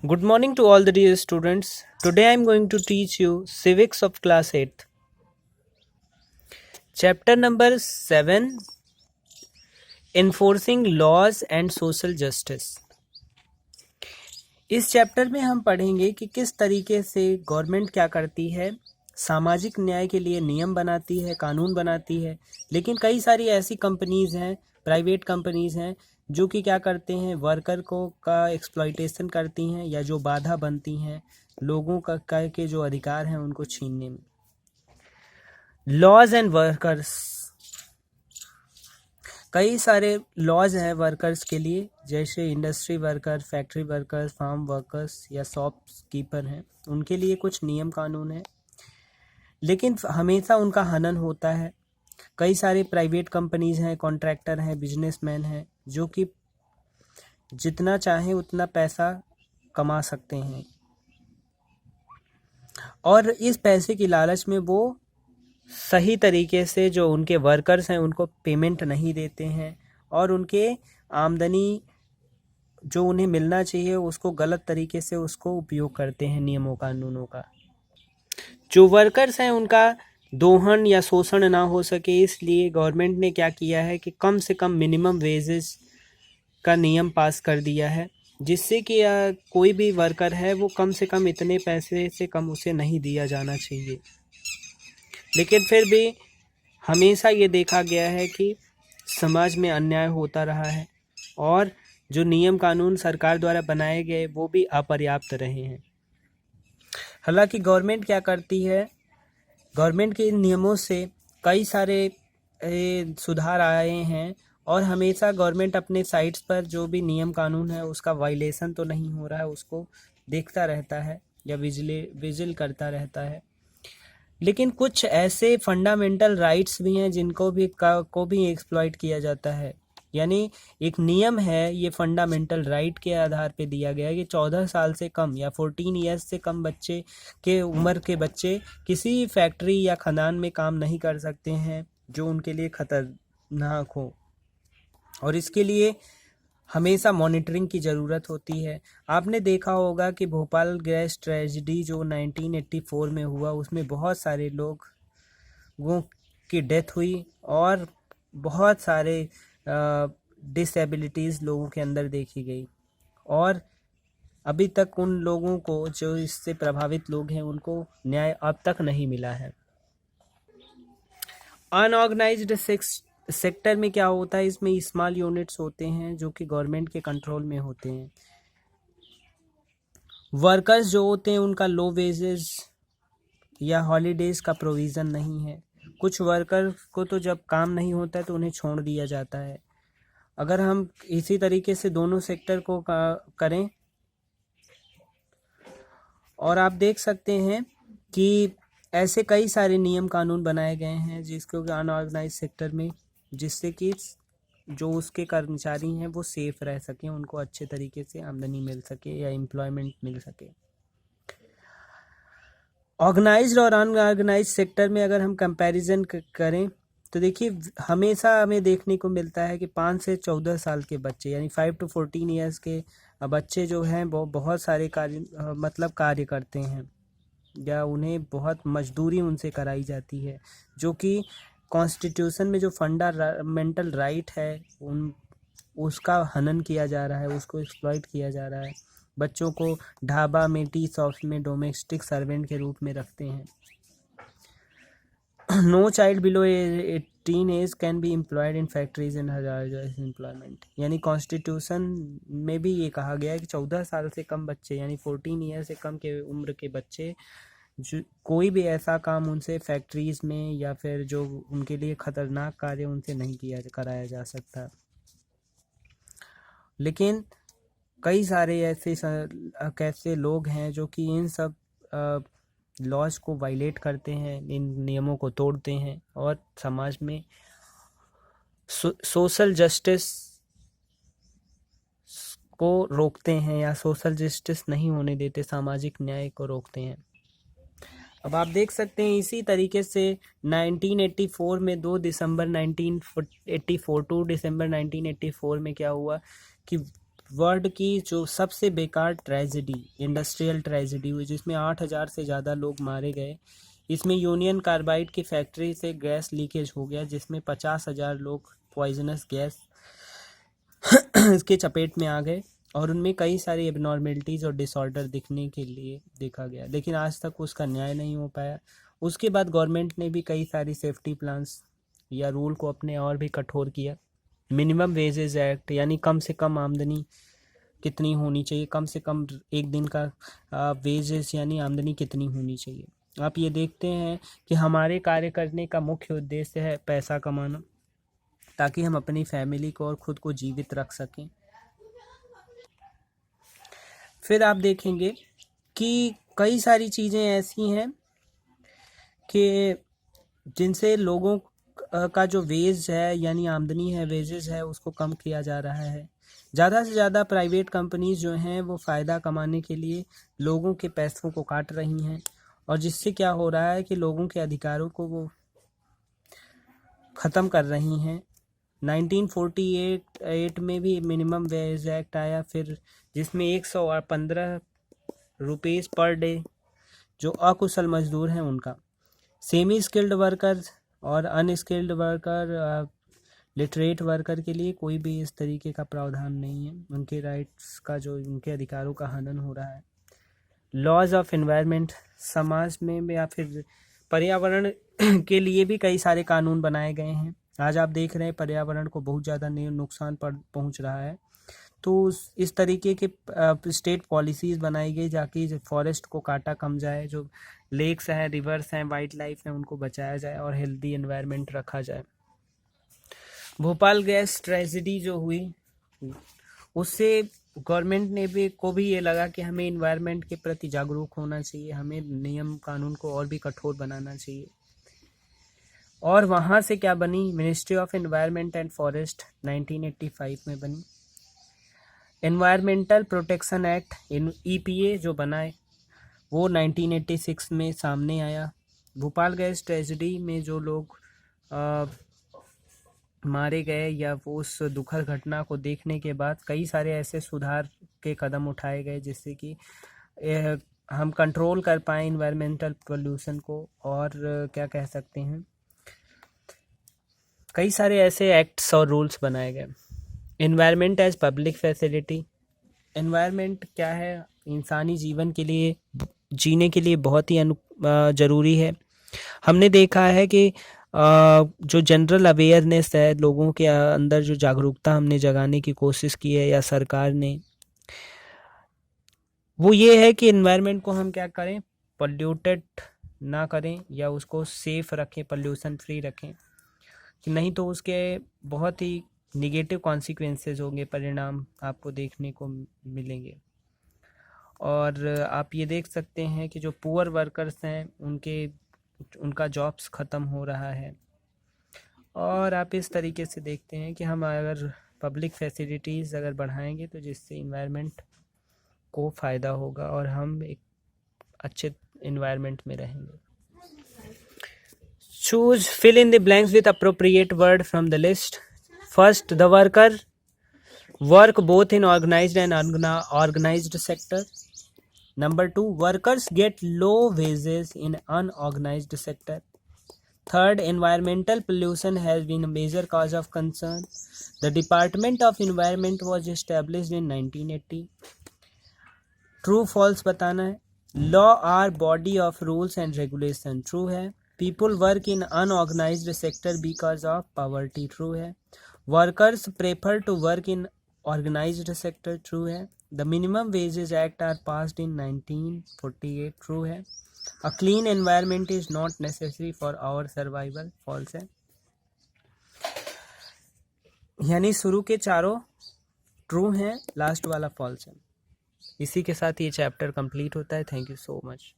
Good morning to all the dear students. Today I am going to teach you civics of class 8th. Chapter number 7, Enforcing Laws and Social Justice. इस chapter में हम पढ़ेंगे कि किस तरीके से government क्या करती है, सामाजिक न्याय के लिए नियम बनाती है, कानून बनाती है। लेकिन कई सारी ऐसी कंपनीज हैं, प्राइवेट कंपनीज हैं जो कि क्या करते हैं, वर्कर को का एक्सप्लॉइटेशन करती हैं या जो बाधा बनती हैं लोगों का के जो अधिकार हैं उनको छीनने में। लॉज एंड वर्कर्स, कई सारे लॉज हैं वर्कर्स के लिए, जैसे industry worker, factory workers, farm workers या शॉपकीपर हैं, उनके लिए कुछ नियम कानून हैं। लेकिन हमेशा उनका हनन होता है। कई सारे प्राइवेट कंपनीज हैं, कॉन्ट्रैक्टर हैं, बिजनेसमैन हैं जो कि जितना चाहें उतना पैसा कमा सकते हैं और इस पैसे की लालच में वो सही तरीके से जो उनके वर्कर्स हैं उनको पेमेंट नहीं देते हैं और उनके आमदनी जो उन्हें मिलना चाहिए उसको गलत तरीके से उसको उपयोग करते हैं नियमों कानूनों का। जो वर्कर्स हैं उनका दोहन या शोषण ना हो सके, इसलिए गवर्नमेंट ने क्या किया है कि कम से कम मिनिमम वेजेस का नियम पास कर दिया है, जिससे कि कोई भी वर्कर है वो कम से कम इतने पैसे से कम उसे नहीं दिया जाना चाहिए। लेकिन फिर भी हमेशा ये देखा गया है कि समाज में अन्याय होता रहा है और जो नियम कानून सरकार द्वारा बनाए गए वो भी अपर्याप्त रहे हैं। हालांकि गवर्नमेंट क्या करती है, गवर्नमेंट के इन नियमों से कई सारे सुधार आए हैं और हमेशा गवर्नमेंट अपने साइट्स पर जो भी नियम कानून है उसका वायलेशन तो नहीं हो रहा है उसको देखता रहता है या विजिल करता रहता है। लेकिन कुछ ऐसे फंडामेंटल राइट्स भी हैं जिनको भी को भी एक्सप्लॉइट किया जाता है। यानी एक नियम है, ये फंडामेंटल राइट के आधार पे दिया गया है कि 14 साल से कम या 14 ईयर्स से कम बच्चे के उम्र के बच्चे किसी फैक्ट्री या खदान में काम नहीं कर सकते हैं जो उनके लिए खतरनाक हो और इसके लिए हमेशा मॉनिटरिंग की ज़रूरत होती है। आपने देखा होगा कि भोपाल गैस ट्रेजिडी जो 1984 में हुआ उसमें बहुत सारे लोगों की डेथ हुई और बहुत सारे डिसेबिलिटीज़ लोगों के अंदर देखी गई और अभी तक उन लोगों को जो इससे प्रभावित लोग हैं उनको न्याय अब तक नहीं मिला है। अनऑर्गेनाइज्ड सेक्टर में क्या होता है, इसमें स्मॉल यूनिट्स होते हैं जो कि गवर्नमेंट के कंट्रोल में होते हैं। वर्कर्स जो होते हैं उनका लो वेजेस या हॉलीडेज का प्रोविज़न नहीं है। कुछ वर्कर को तो जब काम नहीं होता है तो उन्हें छोड़ दिया जाता है। अगर हम इसी तरीके से दोनों सेक्टर को करें और आप देख सकते हैं कि ऐसे कई सारे नियम कानून बनाए गए हैं जिसको अनऑर्गेनाइज सेक्टर में, जिससे कि जो उसके कर्मचारी हैं वो सेफ रह सकें, उनको अच्छे तरीके से आमदनी मिल सके या एम्प्लॉयमेंट मिल सके। ऑर्गेनाइज्ड और अनऑर्गेनाइज्ड सेक्टर में अगर हम कंपैरिजन करें तो देखिए हमेशा हमें देखने को मिलता है कि 5 से 14 साल के बच्चे यानी 5 to 14 ईयर्स के बच्चे जो हैं वो बहुत सारे कार्य करते हैं या उन्हें बहुत मजदूरी उनसे कराई जाती है, जो कि कॉन्स्टिट्यूशन में जो फंडामेंटल राइट है उसका हनन किया जा रहा है, उसको एक्सप्लॉइट किया जा रहा है। बच्चों को ढाबा में, टी शॉप्स में डोमेस्टिक सर्वेंट के रूप में रखते हैं। No child below 18 age can be employed in factories and hazardous employment. यानी कॉन्स्टिट्यूशन में भी ये कहा गया है कि 14 साल से कम बच्चे यानी 14 ईयर से कम के उम्र के बच्चे जो कोई भी ऐसा काम उनसे फैक्ट्रीज में या फिर जो उनके लिए खतरनाक कार्य उनसे नहीं कराया जा सकता। लेकिन कई सारे ऐसे लोग हैं जो कि इन सब लॉज को वायलेट करते हैं, इन नियमों को तोड़ते हैं और समाज में सोशल जस्टिस को रोकते हैं या सोशल जस्टिस नहीं होने देते, सामाजिक न्याय को रोकते हैं। अब आप देख सकते हैं इसी तरीके से 1984 में 2 दिसंबर 1984 टू दिसंबर 1984 में क्या हुआ कि वर्ल्ड की जो सबसे बेकार ट्रेजेडी, इंडस्ट्रियल ट्रेजेडी हुई, जिसमें 8,000 से ज़्यादा लोग मारे गए। इसमें यूनियन कार्बाइड की फैक्ट्री से गैस लीकेज हो गया, जिसमें 50,000 लोग पॉइजनस गैस इसके चपेट में आ गए, और उनमें कई सारी एबनॉर्मेलिटीज़ और डिसऑर्डर दिखने के लिए देखा गया, लेकिन आज तक उसका न्याय नहीं हो पाया। उसके बाद गवर्नमेंट ने भी कई सारी सेफ्टी प्लान्स या रूल को अपने और भी कठोर किया। मिनिमम वेजेस एक्ट, यानी कम से कम आमदनी कितनी होनी चाहिए, कम से कम एक दिन का वेजेस यानी आमदनी कितनी होनी चाहिए। आप ये देखते हैं कि हमारे कार्य करने का मुख्य उद्देश्य है पैसा कमाना, ताकि हम अपनी फैमिली को और ख़ुद को जीवित रख सकें। फिर आप देखेंगे कि कई सारी चीज़ें ऐसी हैं कि जिनसे लोगों का जो वेज है यानी आमदनी है, वेजेस है, उसको कम किया जा रहा है। ज़्यादा से ज़्यादा प्राइवेट कंपनीज जो हैं वो फ़ायदा कमाने के लिए लोगों के पैसों को काट रही हैं, और जिससे क्या हो रहा है कि लोगों के अधिकारों को वो ख़त्म कर रही हैं। 1948 में भी मिनिमम वेज एक्ट आया, फिर जिसमें 115 रुपीज़ पर डे जो अकुशल मजदूर हैं उनका, सेमी स्किल्ड वर्कर और अनस्किल्ड वर्कर, लिटरेट वर्कर के लिए कोई भी इस तरीके का प्रावधान नहीं है। उनके राइट्स का, जो उनके अधिकारों का हनन हो रहा है। लॉज ऑफ एनवायरनमेंट, समाज में या फिर पर्यावरण के लिए भी कई सारे कानून बनाए गए हैं। आज आप देख रहे हैं पर्यावरण को बहुत ज़्यादा नुकसान पहुंच रहा है, तो इस तरीके के स्टेट पॉलिसीज़ बनाई गई जाकि फॉरेस्ट को काटा कम जाए, जो लेक्स हैं, रिवर्स हैं, वाइल्ड लाइफ हैं, उनको बचाया जाए और हेल्दी एनवायरनमेंट रखा जाए। भोपाल गैस ट्रेजेडी जो हुई, उससे गवर्नमेंट ने भी ये लगा कि हमें एनवायरनमेंट के प्रति जागरूक होना चाहिए, हमें नियम कानून को और भी कठोर बनाना चाहिए। और वहाँ से क्या बनी, ministry of environment and forest 1985 में बनी। एनवायरमेंटल प्रोटेक्शन एक्ट EPA जो बना है वो 1986 में सामने आया। भोपाल गैस ट्रेजेडी में जो लोग मारे गए या वो उस दुखद घटना को देखने के बाद कई सारे ऐसे सुधार के कदम उठाए गए जिससे कि हम कंट्रोल कर पाएँ इन्वायरमेंटल पोल्यूशन को, और क्या कह सकते हैं, कई सारे ऐसे एक्ट्स और रूल्स बनाए गए। Environment as public facility, environment क्या है, इंसानी जीवन के लिए, जीने के लिए बहुत ही ज़रूरी है। हमने देखा है कि जो जनरल अवेयरनेस है, लोगों के अंदर जो जागरूकता हमने जगाने की कोशिश की है या सरकार ने, वो ये है कि एनवायरनमेंट को हम क्या करें, पोल्यूटेड ना करें या उसको सेफ रखें, पोल्यूशन फ्री रखें, कि नहीं तो उसके बहुत ही निगेटिव कॉन्सिक्वेंसेस होंगे, परिणाम आपको देखने को मिलेंगे। और आप ये देख सकते हैं कि जो पुअर वर्कर्स हैं उनका जॉब्स ख़त्म हो रहा है। और आप इस तरीके से देखते हैं कि हम अगर पब्लिक फैसिलिटीज़ अगर बढ़ाएंगे तो जिससे इन्वायरमेंट को फ़ायदा होगा और हम एक अच्छे इन्वायरमेंट में रहेंगे। Choose, fill in the blanks with appropriate word from the list. First, the worker. Work both in organized and unorganized sector. Number 2, workers get low wages in unorganized sector. Third, environmental pollution has been a major cause of concern. The Department of Environment was established in 1980. True false बताना है। Law are body of rules and regulation. True है। People work in unorganized sector because of poverty. True है। Workers prefer to work in organized sector. True है। The Minimum Wages Act are passed in 1948. True है। A clean environment is not necessary for our survival. False है। यानी शुरू के चारों true हैं, last वाला फॉल्स है। इसी के साथ ये चैप्टर कंप्लीट होता है। Thank you so much.